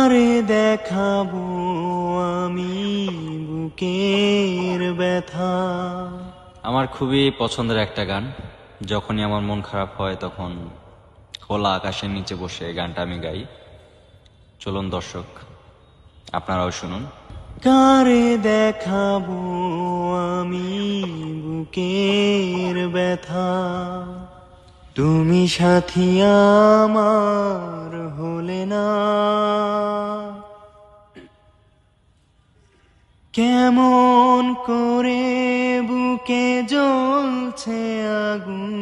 কারে দেখাবো আমি বুকের ব্যথা। আমার খুবই পছন্দের একটা গান। যখনই আমার মন খারাপ হয় তখন খোলা আকাশের নিচে বসে এই গানটা আমি গাই। চলুন দর্শক, আপনারাও শুনুন। কারে দেখাবো আমি বুকের ব্যথা, তুমি সাথী আমার হলে না। কেমন করে বুকে জ্বলছে আগুন,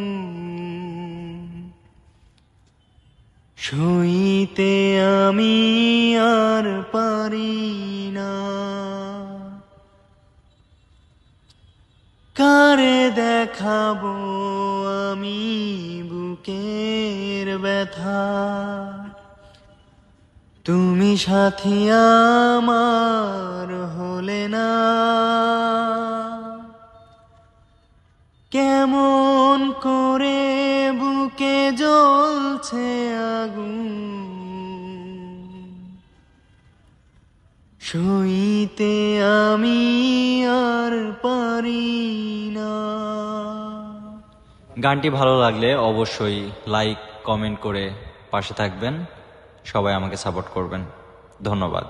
সইতে আমি আর পারি না। কারে দেখাবো আমি বুকের ব্যথা, তুমি সাথী আমার হলে না। কেমন করে বুকে জ্বলছে আগুন, সইতে আমি আর পারি না। গানটি ভালো লাগলে অবশ্যই লাইক কমেন্ট করে পাশে থাকবেন। সবাই আমাকে সাপোর্ট করবেন। ধন্যবাদ।